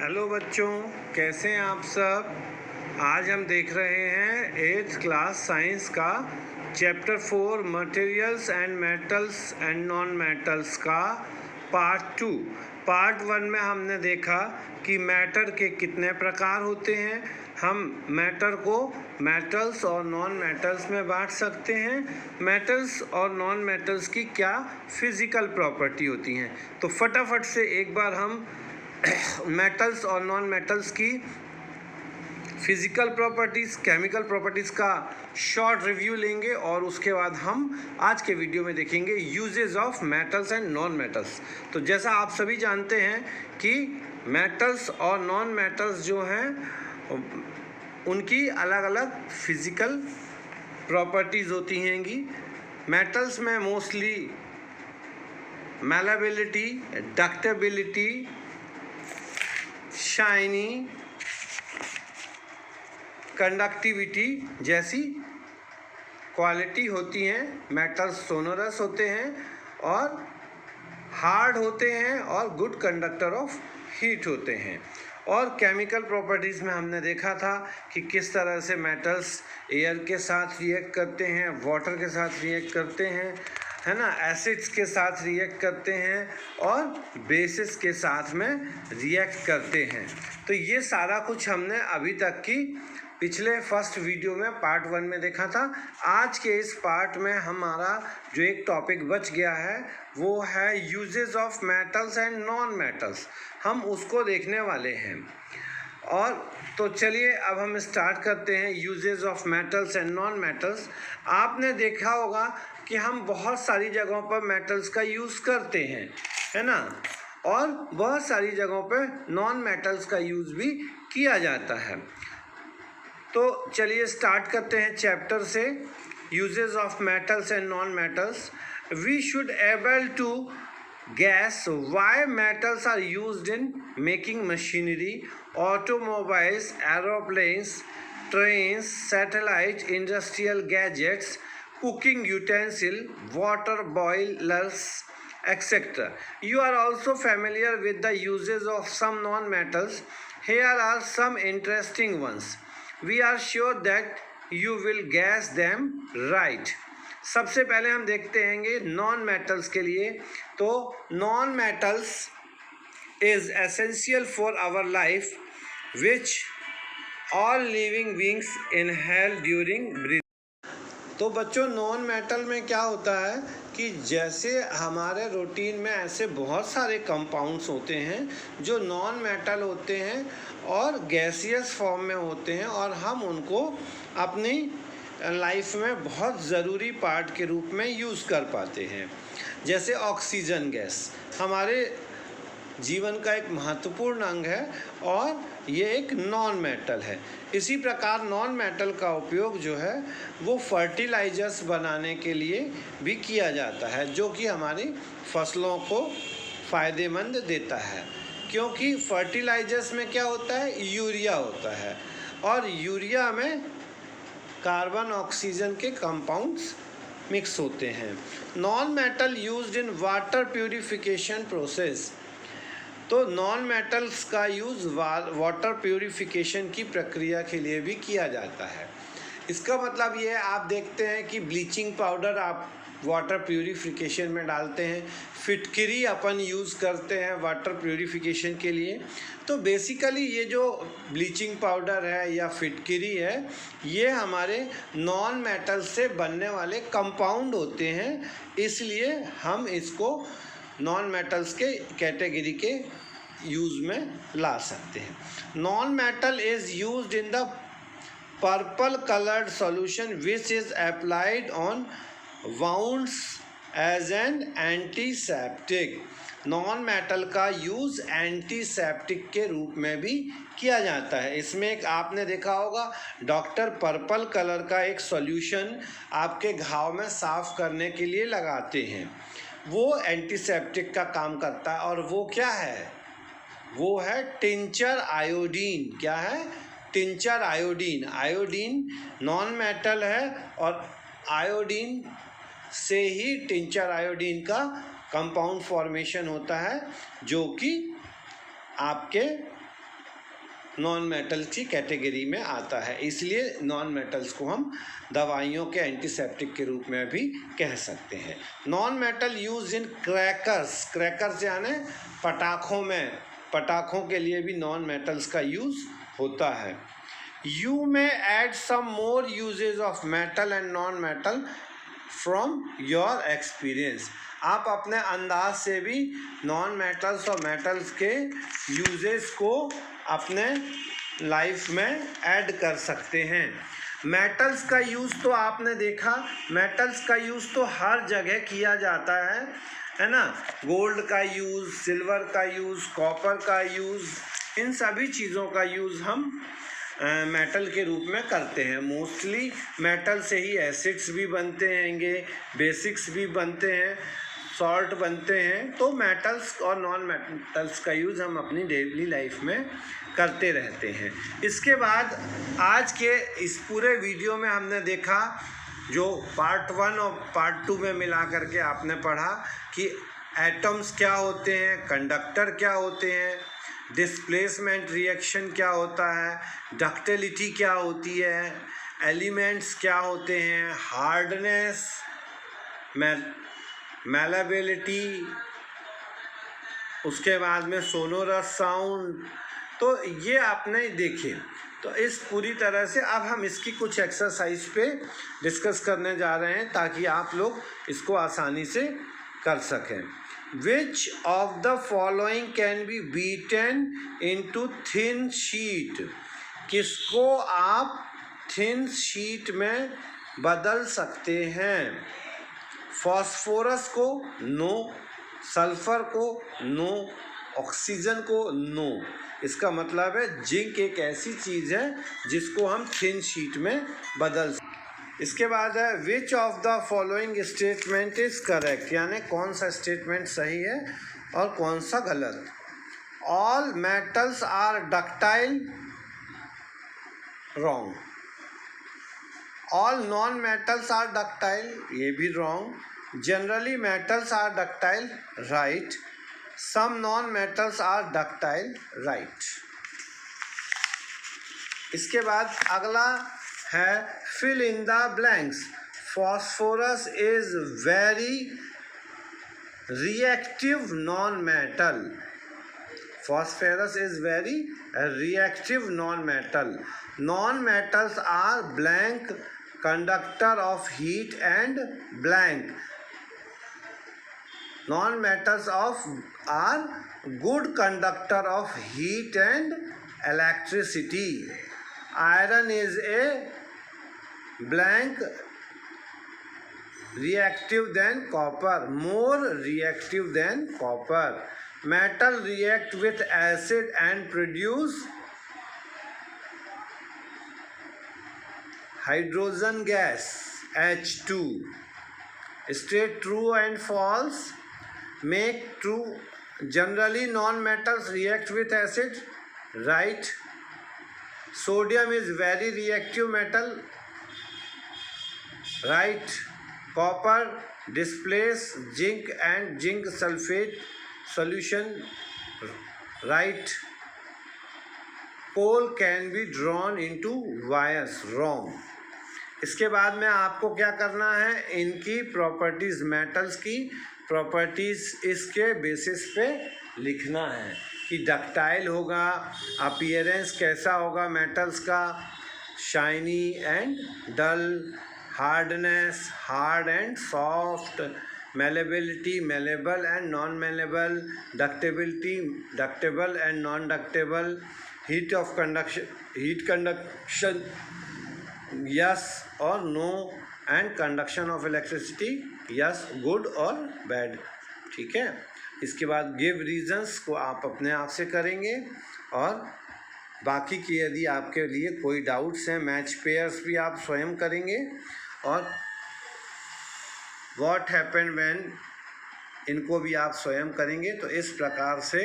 Hello बच्चों, कैसे हैं आप सब। आज हम देख रहे हैं 8th क्लास साइंस का chapter 4 materials and metals and non metals का पार्ट 2। पार्ट 1 में हमने देखा कि मैटर के कितने प्रकार होते हैं। हम मैटर को मेटल्स और नॉन मेटल्स में बांट सकते हैं। मेटल्स और नॉन मेटल्स की क्या फिजिकल प्रॉपर्टी होती हैं। तो फटाफट से एक बार हम मेटल्स और नॉन मेटल्स की फिजिकल प्रॉपर्टीज़, केमिकल प्रॉपर्टीज़ का शॉर्ट रिव्यू लेंगे और उसके बाद हम आज के वीडियो में देखेंगे uses of metals and non metals. तो जैसा आप सभी जानते हैं कि मेटल्स और नॉन मेटल्स जो हैं उनकी अलग अलग फिजिकल प्रॉपर्टीज़ होती हैंगी। मेटल्स में मोस्टली मैलेबिलिटी, डक्टेबिलिटी, शाइनी, कंडक्टिविटी जैसी क्वालिटी होती हैं। मेटल्स सोनोरस होते हैं और हार्ड होते हैं और गुड कंडक्टर ऑफ हीट होते हैं। और केमिकल प्रॉपर्टीज़ में हमने देखा था कि किस तरह से मेटल्स एयर के साथ रिएक्ट करते हैं, वाटर के साथ रिएक्ट करते हैं, है ना, एसिड्स के साथ रिएक्ट करते हैं और बेसिस के साथ में रिएक्ट करते हैं। तो ये सारा कुछ हमने अभी तक की पिछले फर्स्ट वीडियो में पार्ट 1 में देखा था। आज के इस पार्ट में हमारा जो एक टॉपिक बच गया है वो है uses of metals and non metals. हम उसको देखने वाले हैं। और तो चलिए अब हम स्टार्ट करते हैं uses of metals and non metals. आपने देखा होगा कि हम बहुत सारी जगहों पर मेटल्स का यूज़ करते हैं, है ना, और बहुत सारी जगहों पर नॉन मेटल्स का यूज़ भी किया जाता है। तो चलिए स्टार्ट करते हैं चैप्टर से, uses of metals and non metals. We should able to guess why metals are used in making machinery, automobiles, aeroplanes, trains, satellite, industrial gadgets, cooking utensil, water boilers, etc. You are also familiar with the uses of some non-metals. Here are some interesting ones. We are sure that you will guess them right. सबसे पहले हम देखते हैं non metals के लिए। तो non metals is essential for our life which all living beings inhale during breath. तो बच्चों, नॉन मेटल में क्या होता है कि जैसे हमारे रूटीन में ऐसे बहुत सारे कंपाउंड्स होते हैं जो नॉन मेटल होते हैं और गैसियस फॉर्म में होते हैं और हम उनको अपनी लाइफ में बहुत ज़रूरी पार्ट के रूप में यूज़ कर पाते हैं। जैसे ऑक्सीजन गैस हमारे जीवन का एक महत्वपूर्ण अंग है और ये एक नॉन मेटल है। इसी प्रकार नॉन मेटल का उपयोग जो है वो फर्टिलाइजर्स बनाने के लिए भी किया जाता है, जो कि हमारी फसलों को फ़ायदेमंद देता है। क्योंकि फर्टिलाइजर्स में क्या होता है, यूरिया होता है और यूरिया में कार्बन ऑक्सीजन के कंपाउंड्स मिक्स होते हैं। Non metal used in water purification process. तो नॉन मेटल्स का यूज़ वाटर प्यूरिफिकेशन की प्रक्रिया के लिए भी किया जाता है। इसका मतलब ये है, आप देखते हैं कि ब्लीचिंग पाउडर आप वाटर प्यूरिफिकेशन में डालते हैं, फिटकरी अपन यूज़ करते हैं वाटर प्यूरिफिकेशन के लिए। तो बेसिकली ये जो ब्लीचिंग पाउडर है या फिटकरी है, ये हमारे नॉन मेटल से बनने वाले कंपाउंड होते हैं, इसलिए हम इसको नॉन मेटल्स के कैटेगरी के यूज़ में ला सकते हैं। Non metal is used in the purple coloured solution which is applied on wounds as an antiseptic. Non metal का यूज़ एंटीसेप्टिक के रूप में भी किया जाता है। इसमें एक आपने देखा होगा डॉक्टर पर्पल कलर का एक सॉल्यूशन आपके घाव में साफ़ करने के लिए लगाते हैं, वो एंटीसेप्टिक का काम करता है। और वो क्या है, वो है टिंचर आयोडीन। क्या है, tincture iodine. Iodine non metal है और आयोडीन से ही टिंचर आयोडीन का कंपाउंड फॉर्मेशन होता है, जो कि आपके नॉन मेटल की कैटेगरी में आता है, इसलिए नॉन मेटल्स को हम दवाइयों के एंटीसेप्टिक के रूप में भी कह सकते हैं। Non metal use in crackers, crackers यानी पटाखों में, पटाखों के लिए भी नॉन मेटल्स का यूज़ होता है। You may add some more usages of metal and non metal from your experience. आप अपने अंदाज से भी नॉन मेटल्स और मेटल्स के यूजेस को अपने लाइफ में ऐड कर सकते हैं। मेटल्स का यूज़ तो आपने देखा, मेटल्स का यूज़ तो हर जगह किया जाता है ना। गोल्ड का यूज़, सिल्वर का यूज़, कॉपर का यूज़, इन सभी चीज़ों का यूज़ हम मेटल के रूप में करते हैं। मोस्टली मेटल से ही एसिड्स भी बनते हैंगे, बेसिक्स भी बनते हैं, सॉल्ट बनते हैं। तो मेटल्स और नॉन मेटल्स का यूज़ हम अपनी डेली लाइफ में करते रहते हैं। इसके बाद आज के इस पूरे वीडियो में हमने देखा, जो पार्ट 1 और पार्ट 2 में मिला करके आपने पढ़ा कि एटम्स क्या होते हैं, कंडक्टर क्या होते हैं, डिस्प्लेसमेंट रिएक्शन क्या होता है, डक्टिलिटी क्या होती है, एलिमेंट्स क्या होते हैं, हार्डनेस, मैलेबिलिटी, उसके बाद में सोनोरस साउंड। तो ये आपने देखे। तो इस पूरी तरह से अब हम इसकी कुछ एक्सरसाइज पे डिस्कस करने जा रहे हैं ताकि आप लोग इसको आसानी से कर सकें। Which of the following can be beaten into thin sheet? किसको आप थिन शीट में बदल सकते हैं? फॉस्फोरस को नो, सल्फर को नो, ऑक्सीजन को नो। इसका मतलब है जिंक एक ऐसी चीज़ है जिसको हम थिन शीट में बदल सकते हैं। इसके बाद है which of the following statement is correct, यानी कौन सा स्टेटमेंट सही है और कौन सा गलत। All metals are ductile, wrong. All non metals are ductile, ये भी wrong. Generally metals are ductile, right. Some non metals are ductile, right. इसके बाद अगला है fill in the blanks. Phosphorus is very reactive non metal. Phosphorus is very reactive non-metal. Non-metals are blank conductor of heat and blank. Non-metals are good conductor of heat and electricity. Iron is a blank reactive than copper, more reactive than copper. Metal react with acid and produce hydrogen gas H2. State true and false. Make true. Generally non-metals react with acid, right. Sodium is very reactive metal, right. Copper displace zinc and zinc sulfate solution, right. Coal can be drawn into wires, wrong. इसके बाद में आपको क्या करना है, इनकी properties, metals की properties इसके बेसिस पे लिखना है कि डक्टाइल होगा, अपीयरेंस कैसा होगा मेटल्स का, shiny and dull, hardness, hard and soft, malleability, malleable and non-malleable, ductility, ductable and non-ductable, heat conduction, yes or no, and conduction of electricity, yes, good or bad, ठीक है। इसके बाद give reasons को आप अपने आप से करेंगे और बाकी की यदि आपके लिए कोई डाउट्स हैं, मैच पेयर्स भी आप स्वयं करेंगे और व्हाट हैपन व्हेन, इनको भी आप स्वयं करेंगे। तो इस प्रकार से,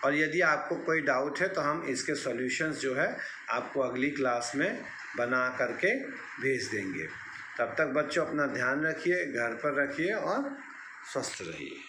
और यदि आपको कोई डाउट है तो हम इसके सॉल्यूशंस जो है आपको अगली क्लास में बना करके भेज देंगे। तब तक बच्चों अपना ध्यान रखिए, घर पर रखिए और स्वस्थ रहिए।